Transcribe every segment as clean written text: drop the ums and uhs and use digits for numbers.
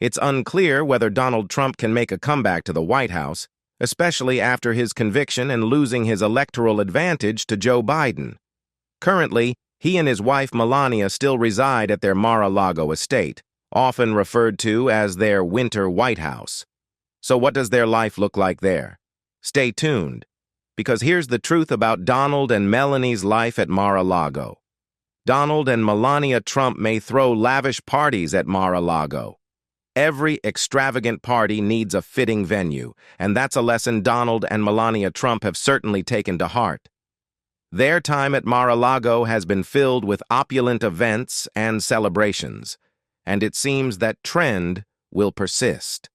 It's unclear whether Donald Trump can make a comeback to the White House, especially after his conviction and losing his electoral advantage to Joe Biden. Currently, he and his wife Melania still reside at their Mar-A-Lago estate, often referred to as their winter White House. So what does their life look like there? Stay tuned, because here's the truth about Donald and Melanie's life at Mar-A-Lago. Donald and Melania Trump may throw lavish parties at Mar-A-Lago. Every extravagant party needs a fitting venue, and that's a lesson Donald and Melania Trump have certainly taken to heart. Their time at Mar-A-Lago has been filled with opulent events and celebrations, and it seems that trend will persist.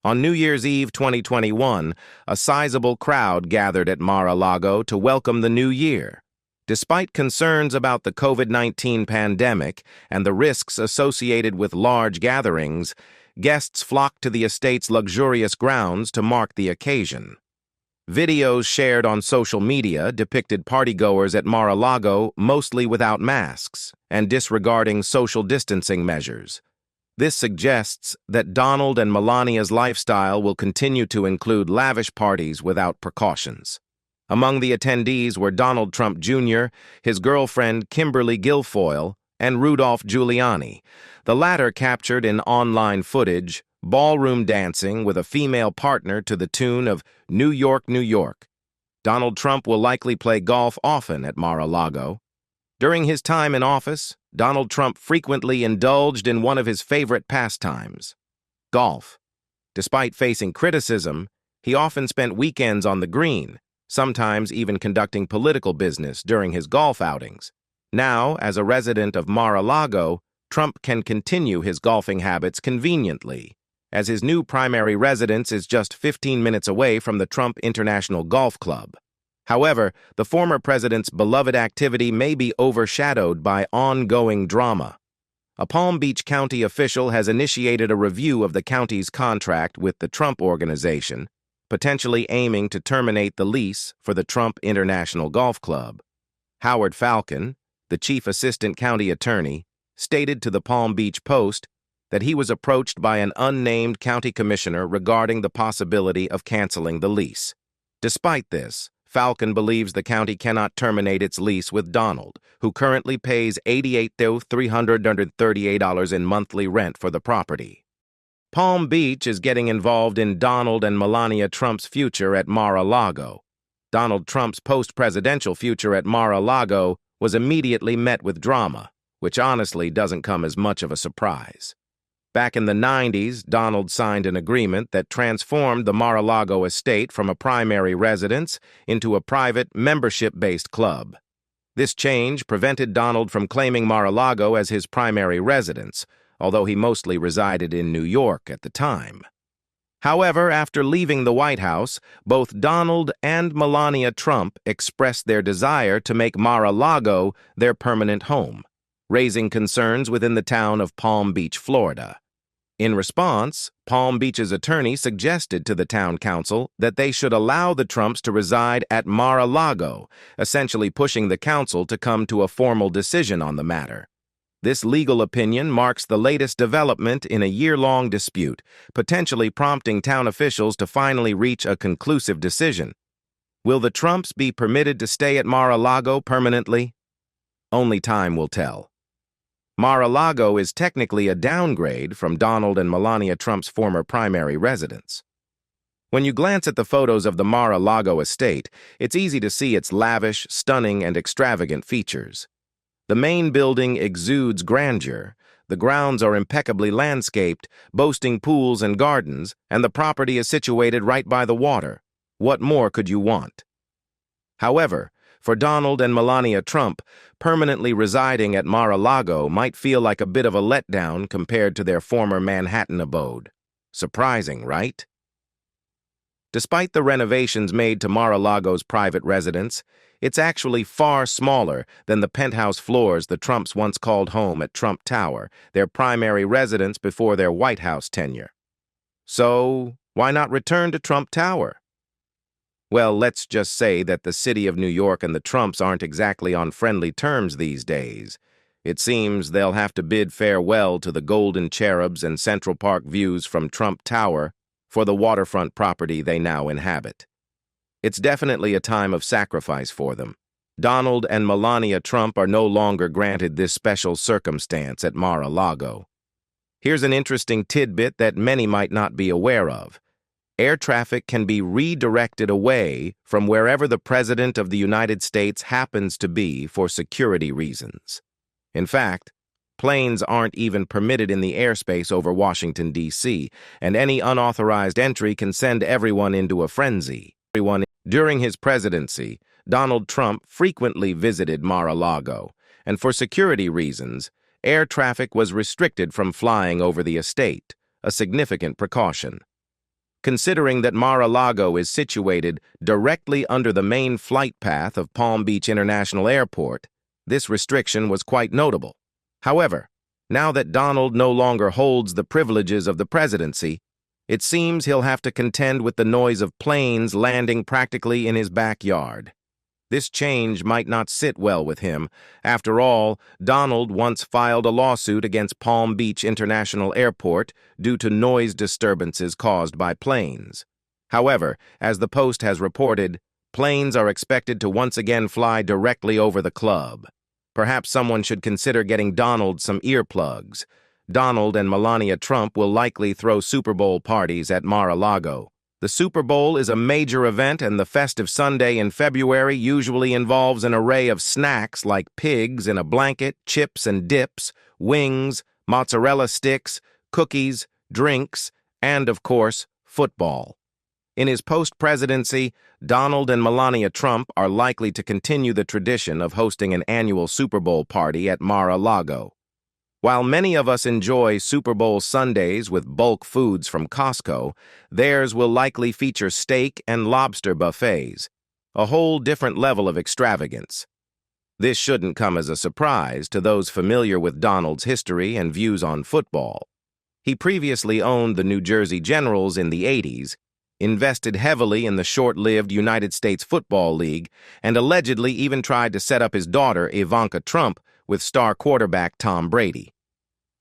On New Year's Eve 2021, a sizable crowd gathered at Mar-A-Lago to welcome the new year. Despite concerns about the COVID-19 pandemic and the risks associated with large gatherings, guests flocked to the estate's luxurious grounds to mark the occasion. Videos shared on social media depicted partygoers at Mar-A-Lago mostly without masks and disregarding social distancing measures. This suggests that Donald and Melania's lifestyle will continue to include lavish parties without precautions. Among the attendees were Donald Trump Jr., his girlfriend Kimberly Guilfoyle, and Rudolph Giuliani, the latter captured in online footage ballroom dancing with a female partner to the tune of New York, New York. Donald Trump will likely play golf often at Mar-A-Lago. During his time in office, Donald Trump frequently indulged in one of his favorite pastimes, golf. Despite facing criticism, he often spent weekends on the green, sometimes even conducting political business during his golf outings. Now, as a resident of Mar-A-Lago, Trump can continue his golfing habits conveniently, as his new primary residence is just 15 minutes away from the Trump International Golf Club. However, the former president's beloved activity may be overshadowed by ongoing drama. A Palm Beach County official has initiated a review of the county's contract with the Trump Organization, potentially aiming to terminate the lease for the Trump International Golf Club. Howard Falcon, the chief assistant county attorney, stated to the Palm Beach Post that he was approached by an unnamed county commissioner regarding the possibility of canceling the lease. Despite this, Falcon believes the county cannot terminate its lease with Donald, who currently pays $88,338 in monthly rent for the property. Palm Beach is getting involved in Donald and Melania Trump's future at Mar-A-Lago. Donald Trump's post-presidential future at Mar-A-Lago was immediately met with drama, which honestly doesn't come as much of a surprise. Back in the 90s, Donald signed an agreement that transformed the Mar-A-Lago estate from a primary residence into a private, membership-based club. This change prevented Donald from claiming Mar-A-Lago as his primary residence, although he mostly resided in New York at the time. However, after leaving the White House, both Donald and Melania Trump expressed their desire to make Mar-A-Lago their permanent home, raising concerns within the town of Palm Beach, Florida. In response, Palm Beach's attorney suggested to the town council that they should allow the Trumps to reside at Mar-A-Lago, essentially pushing the council to come to a formal decision on the matter. This legal opinion marks the latest development in a year-long dispute, potentially prompting town officials to finally reach a conclusive decision. Will the Trumps be permitted to stay at Mar-A-Lago permanently? Only time will tell. Mar-A-Lago is technically a downgrade from Donald and Melania Trump's former primary residence. When you glance at the photos of the Mar-A-Lago estate, it's easy to see its lavish, stunning, and extravagant features. The main building exudes grandeur, the grounds are impeccably landscaped, boasting pools and gardens, and the property is situated right by the water. What more could you want? However, for Donald and Melania Trump, permanently residing at Mar-A-Lago might feel like a bit of a letdown compared to their former Manhattan abode. Surprising, right? Despite the renovations made to Mar-A-Lago's private residence, it's actually far smaller than the penthouse floors the Trumps once called home at Trump Tower, their primary residence before their White House tenure. So, why not return to Trump Tower? Well, let's just say that the city of New York and the Trumps aren't exactly on friendly terms these days. It seems they'll have to bid farewell to the Golden Cherubs and Central Park views from Trump Tower for the waterfront property they now inhabit. It's definitely a time of sacrifice for them. Donald and Melania Trump are no longer granted this special circumstance at Mar-A-Lago. Here's an interesting tidbit that many might not be aware of. Air traffic can be redirected away from wherever the President of the United States happens to be for security reasons. In fact, planes aren't even permitted in the airspace over Washington, D.C., and any unauthorized entry can send everyone into a frenzy. During his presidency, Donald Trump frequently visited Mar-A-Lago, and for security reasons, air traffic was restricted from flying over the estate, a significant precaution. Considering that Mar-A-Lago is situated directly under the main flight path of Palm Beach International Airport, this restriction was quite notable. However, now that Donald no longer holds the privileges of the presidency, it seems he'll have to contend with the noise of planes landing practically in his backyard. This change might not sit well with him. After all, Donald once filed a lawsuit against Palm Beach International Airport due to noise disturbances caused by planes. However, as the Post has reported, planes are expected to once again fly directly over the club. Perhaps someone should consider getting Donald some earplugs. Donald and Melania Trump will likely throw Super Bowl parties at Mar-A-Lago. The Super Bowl is a major event, and the festive Sunday in February usually involves an array of snacks like pigs in a blanket, chips and dips, wings, mozzarella sticks, cookies, drinks, and, of course, football. In his post-presidency, Donald and Melania Trump are likely to continue the tradition of hosting an annual Super Bowl party at Mar-A-Lago. While many of us enjoy Super Bowl Sundays with bulk foods from Costco, theirs will likely feature steak and lobster buffets, a whole different level of extravagance. This shouldn't come as a surprise to those familiar with Donald's history and views on football. He previously owned the New Jersey Generals in the 80s, invested heavily in the short-lived United States Football League, and allegedly even tried to set up his daughter, Ivanka Trump, with star quarterback Tom Brady.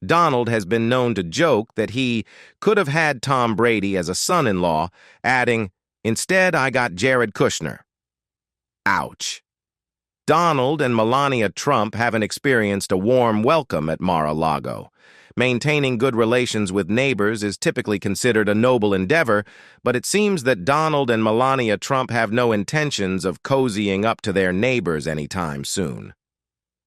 Donald has been known to joke that he could have had Tom Brady as a son-in-law, adding, "Instead, I got Jared Kushner." Ouch. Donald and Melania Trump haven't experienced a warm welcome at Mar-A-Lago. Maintaining good relations with neighbors is typically considered a noble endeavor, but it seems that Donald and Melania Trump have no intentions of cozying up to their neighbors anytime soon.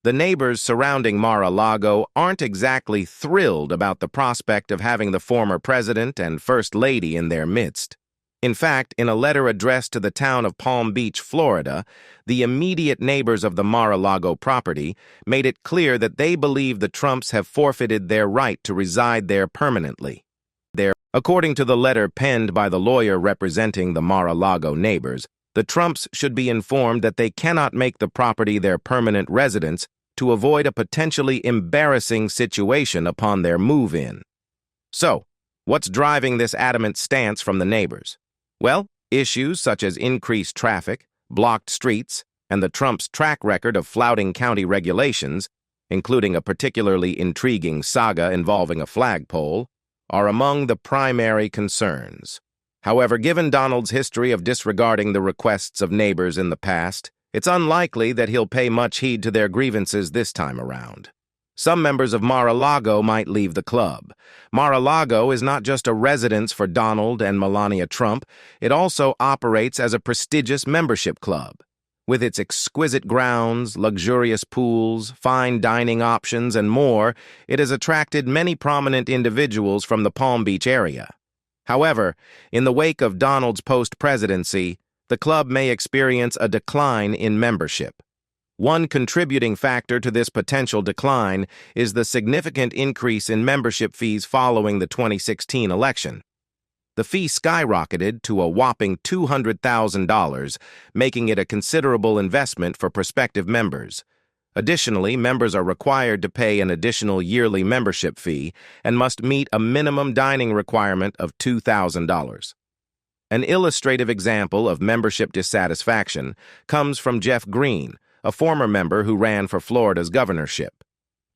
The neighbors surrounding Mar-A-Lago aren't exactly thrilled about the prospect of having the former president and first lady in their midst. In fact, in a letter addressed to the town of Palm Beach, Florida, the immediate neighbors of the Mar-A-Lago property made it clear that they believe the Trumps have forfeited their right to reside there permanently. According to the letter penned by the lawyer representing the Mar-A-Lago neighbors, the Trumps should be informed that they cannot make the property their permanent residence to avoid a potentially embarrassing situation upon their move-in. So, what's driving this adamant stance from the neighbors? Well, issues such as increased traffic, blocked streets, and the Trumps' track record of flouting county regulations, including a particularly intriguing saga involving a flagpole, are among the primary concerns. However, given Donald's history of disregarding the requests of neighbors in the past, it's unlikely that he'll pay much heed to their grievances this time around. Some members of Mar-A-Lago might leave the club. Mar-A-Lago is not just a residence for Donald and Melania Trump, it also operates as a prestigious membership club. With its exquisite grounds, luxurious pools, fine dining options, and more, it has attracted many prominent individuals from the Palm Beach area. However, in the wake of Donald's post-presidency, the club may experience a decline in membership. One contributing factor to this potential decline is the significant increase in membership fees following the 2016 election. The fee skyrocketed to a whopping $200,000, making it a considerable investment for prospective members. Additionally, members are required to pay an additional yearly membership fee and must meet a minimum dining requirement of $2,000. An illustrative example of membership dissatisfaction comes from Jeff Green, a former member who ran for Florida's governorship.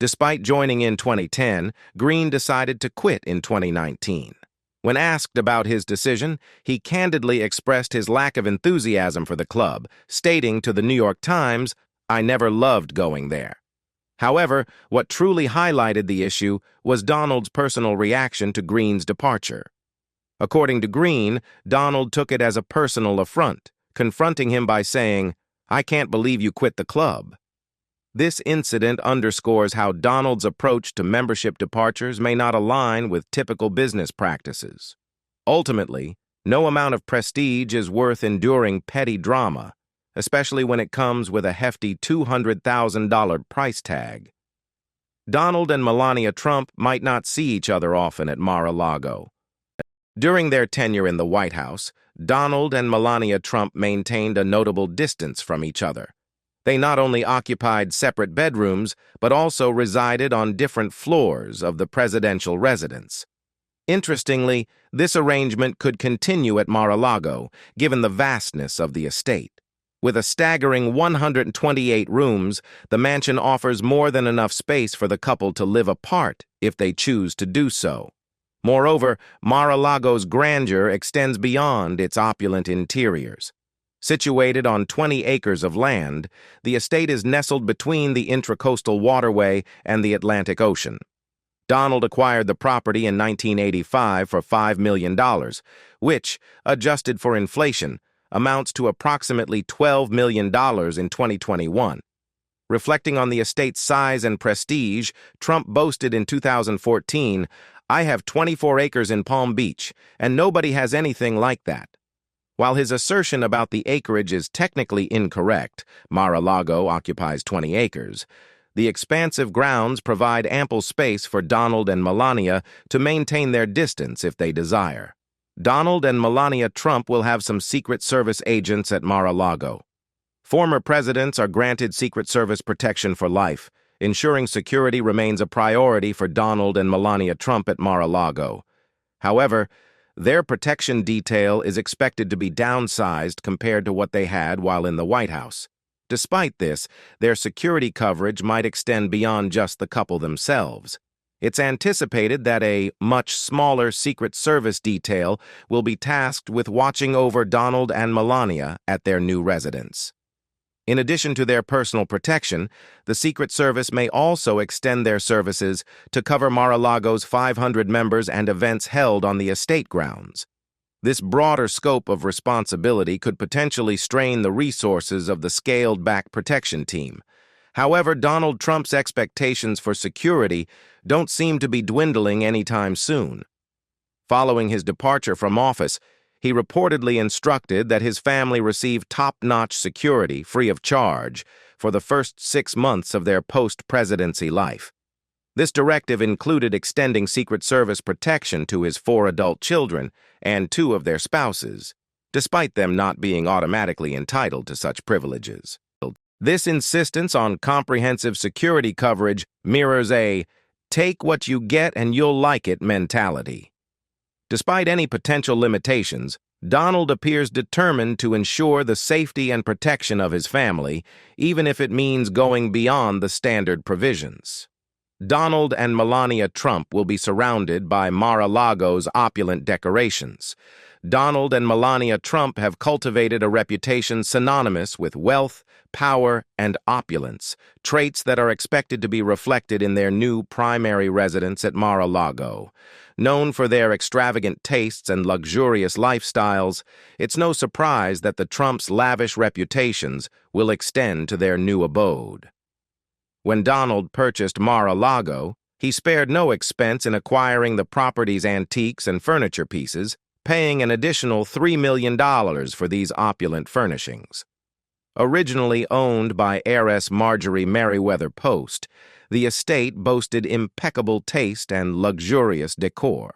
Despite joining in 2010, Green decided to quit in 2019. When asked about his decision, he candidly expressed his lack of enthusiasm for the club, stating to the New York Times, "I never loved going there." However, what truly highlighted the issue was Donald's personal reaction to Green's departure. According to Green, Donald took it as a personal affront, confronting him by saying, "I can't believe you quit the club." This incident underscores how Donald's approach to membership departures may not align with typical business practices. Ultimately, no amount of prestige is worth enduring petty drama, especially when it comes with a hefty $200,000 price tag. Donald and Melania Trump might not see each other often at Mar-A-Lago. During their tenure in the White House, Donald and Melania Trump maintained a notable distance from each other. They not only occupied separate bedrooms, but also resided on different floors of the presidential residence. Interestingly, this arrangement could continue at Mar-A-Lago, given the vastness of the estate. With a staggering 128 rooms, the mansion offers more than enough space for the couple to live apart if they choose to do so. Moreover, Mar-A-Lago's grandeur extends beyond its opulent interiors. Situated on 20 acres of land, the estate is nestled between the Intracoastal Waterway and the Atlantic Ocean. Donald acquired the property in 1985 for $5 million, which, adjusted for inflation, amounts to approximately $12 million in 2021. Reflecting on the estate's size and prestige, Trump boasted in 2014, "I have 24 acres in Palm Beach, and nobody has anything like that." While his assertion about the acreage is technically incorrect, Mar-A-Lago occupies 20 acres, the expansive grounds provide ample space for Donald and Melania to maintain their distance if they desire. Donald and Melania Trump will have some Secret Service agents at Mar-A-Lago. Former presidents are granted Secret Service protection for life, ensuring security remains a priority for Donald and Melania Trump at Mar-A-Lago. However, their protection detail is expected to be downsized compared to what they had while in the White House. Despite this, their security coverage might extend beyond just the couple themselves. It's anticipated that a much smaller Secret Service detail will be tasked with watching over Donald and Melania at their new residence. In addition to their personal protection, the Secret Service may also extend their services to cover Mar-A-Lago's 500 members and events held on the estate grounds. This broader scope of responsibility could potentially strain the resources of the scaled-back protection team. However, Donald Trump's expectations for security don't seem to be dwindling anytime soon. Following his departure from office, he reportedly instructed that his family receive top-notch security free of charge for the first 6 months of their post-presidency life. This directive included extending Secret Service protection to his 4 adult children and 2 of their spouses, despite them not being automatically entitled to such privileges. This insistence on comprehensive security coverage mirrors a "take what you get and you'll like it" mentality. Despite any potential limitations, Donald appears determined to ensure the safety and protection of his family, even if it means going beyond the standard provisions. Donald and Melania Trump will be surrounded by Mar-A-Lago's opulent decorations. Donald and Melania Trump have cultivated a reputation synonymous with wealth, power, and opulence, traits that are expected to be reflected in their new primary residence at Mar-A-Lago. Known for their extravagant tastes and luxurious lifestyles, it's no surprise that the Trumps' lavish reputations will extend to their new abode. When Donald purchased Mar-A-Lago, he spared no expense in acquiring the property's antiques and furniture pieces, paying an additional $3 million for these opulent furnishings. Originally owned by heiress Marjorie Merriweather Post, the estate boasted impeccable taste and luxurious decor.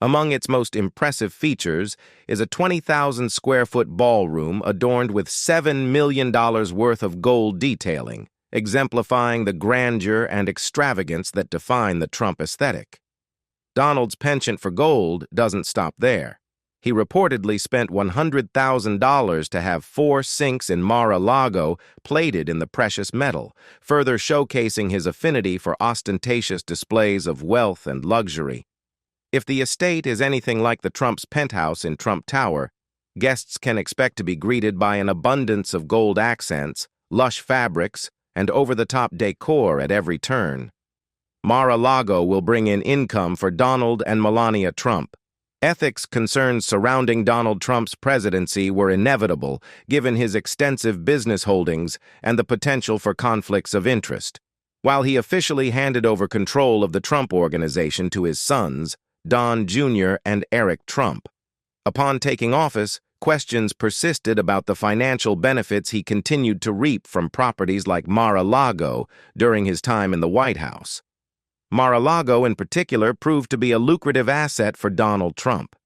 Among its most impressive features is a 20,000-square-foot ballroom adorned with $7 million worth of gold detailing, exemplifying the grandeur and extravagance that define the Trump aesthetic. Donald's penchant for gold doesn't stop there. He reportedly spent $100,000 to have 4 sinks in Mar-A-Lago plated in the precious metal, further showcasing his affinity for ostentatious displays of wealth and luxury. If the estate is anything like the Trump's penthouse in Trump Tower, guests can expect to be greeted by an abundance of gold accents, lush fabrics, and over-the-top decor at every turn. Mar-A-Lago will bring in income for Donald and Melania Trump. Ethics concerns surrounding Donald Trump's presidency were inevitable given his extensive business holdings and the potential for conflicts of interest. While he officially handed over control of the Trump Organization to his sons, Don Jr. and Eric Trump. Upon taking office, questions persisted about the financial benefits he continued to reap from properties like Mar-A-Lago during his time in the White House. Mar-A-Lago, in particular, proved to be a lucrative asset for Donald Trump.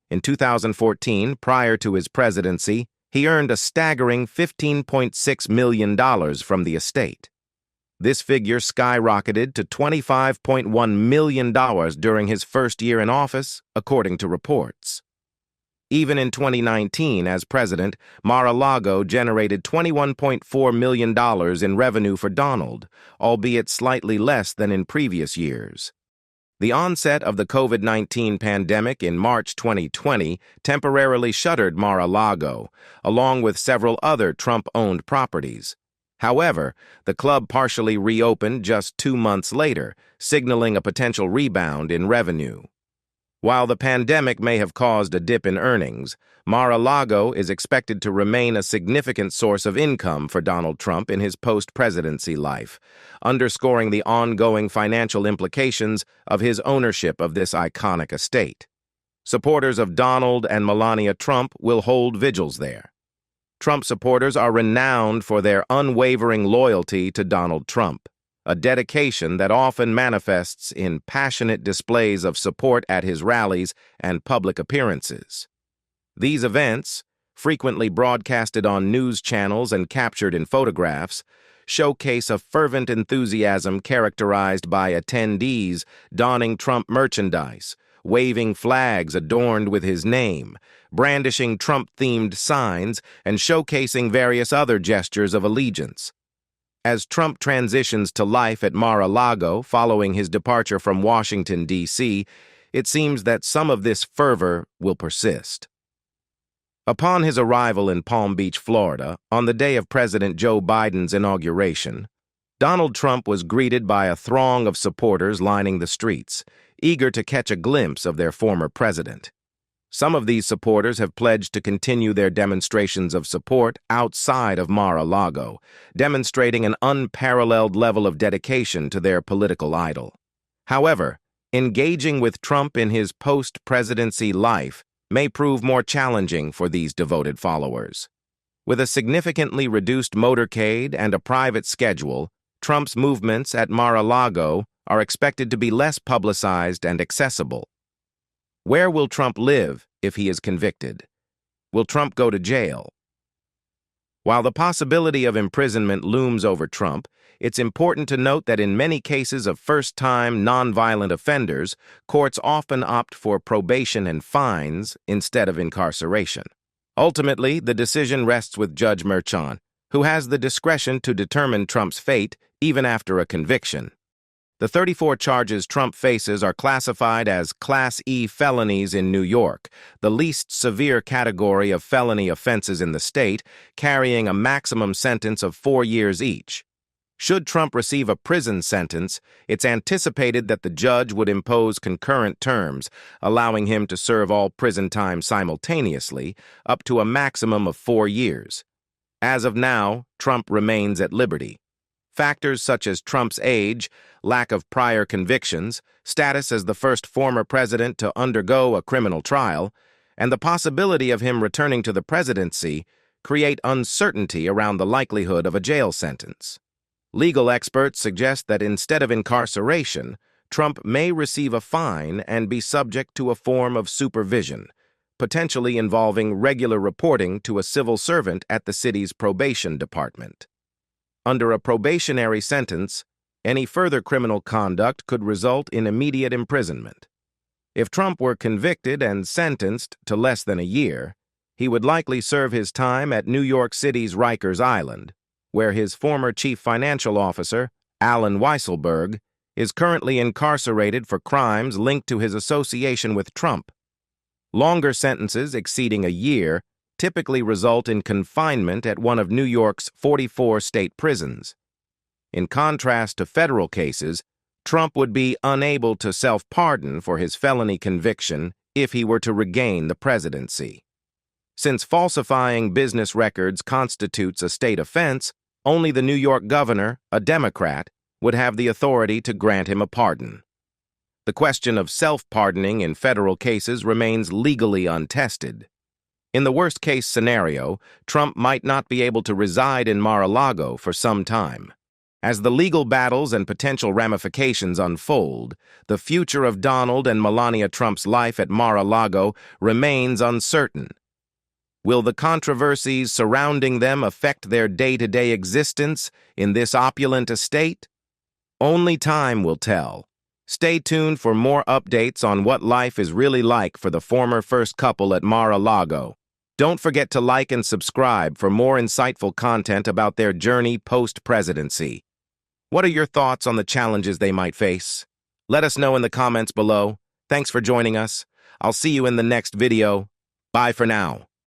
In 2014, prior to his presidency, he earned a staggering $15.6 million from the estate. This figure skyrocketed to $25.1 million during his first year in office, according to reports. Even in 2019, as president, Mar-A-Lago generated $21.4 million in revenue for Donald, albeit slightly less than in previous years. The onset of the COVID-19 pandemic in March 2020 temporarily shuttered Mar-A-Lago, along with several other Trump-owned properties. However, the club partially reopened just 2 months later, signaling a potential rebound in revenue. While the pandemic may have caused a dip in earnings, Mar-A-Lago is expected to remain a significant source of income for Donald Trump in his post-presidency life, underscoring the ongoing financial implications of his ownership of this iconic estate. Supporters of Donald and Melania Trump will hold vigils there. Trump supporters are renowned for their unwavering loyalty to Donald Trump, a dedication that often manifests in passionate displays of support at his rallies and public appearances. These events, frequently broadcasted on news channels and captured in photographs, showcase a fervent enthusiasm characterized by attendees donning Trump merchandise, waving flags adorned with his name, brandishing Trump-themed signs, and showcasing various other gestures of allegiance. As Trump transitions to life at Mar-A-Lago following his departure from Washington, D.C., it seems that some of this fervor will persist. Upon his arrival in Palm Beach, Florida, on the day of President Joe Biden's inauguration, Donald Trump was greeted by a throng of supporters lining the streets, eager to catch a glimpse of their former president. Some of these supporters have pledged to continue their demonstrations of support outside of Mar-A-Lago, demonstrating an unparalleled level of dedication to their political idol. However, engaging with Trump in his post-presidency life may prove more challenging for these devoted followers. With a significantly reduced motorcade and a private schedule, Trump's movements at Mar-A-Lago are expected to be less publicized and accessible. Where will Trump live if he is convicted? Will Trump go to jail? While the possibility of imprisonment looms over Trump, it's important to note that in many cases of first-time nonviolent offenders, courts often opt for probation and fines instead of incarceration. Ultimately, the decision rests with Judge Merchan, who has the discretion to determine Trump's fate even after a conviction. The 34 charges Trump faces are classified as Class E felonies in New York, the least severe category of felony offenses in the state, carrying a maximum sentence of 4 years each. Should Trump receive a prison sentence, it's anticipated that the judge would impose concurrent terms, allowing him to serve all prison time simultaneously, up to a maximum of 4 years. As of now, Trump remains at liberty. Factors such as Trump's age, lack of prior convictions, status as the first former president to undergo a criminal trial, and the possibility of him returning to the presidency create uncertainty around the likelihood of a jail sentence. Legal experts suggest that instead of incarceration, Trump may receive a fine and be subject to a form of supervision, potentially involving regular reporting to a civil servant at the city's probation department. Under a probationary sentence, any further criminal conduct could result in immediate imprisonment. If Trump were convicted and sentenced to less than a year, he would likely serve his time at New York City's Rikers Island, where his former chief financial officer, Alan Weisselberg, is currently incarcerated for crimes linked to his association with Trump. Longer sentences exceeding a year typically result in confinement at one of New York's 44 state prisons. In contrast to federal cases, Trump would be unable to self-pardon for his felony conviction if he were to regain the presidency. Since falsifying business records constitutes a state offense, only the New York governor, a Democrat, would have the authority to grant him a pardon. The question of self-pardoning in federal cases remains legally untested. In the worst-case scenario, Trump might not be able to reside in Mar-A-Lago for some time. As the legal battles and potential ramifications unfold, the future of Donald and Melania Trump's life at Mar-A-Lago remains uncertain. Will the controversies surrounding them affect their day-to-day existence in this opulent estate? Only time will tell. Stay tuned for more updates on what life is really like for the former first couple at Mar-A-Lago. Don't forget to like and subscribe for more insightful content about their journey post-presidency. What are your thoughts on the challenges they might face? Let us know in the comments below. Thanks for joining us. I'll see you in the next video. Bye for now.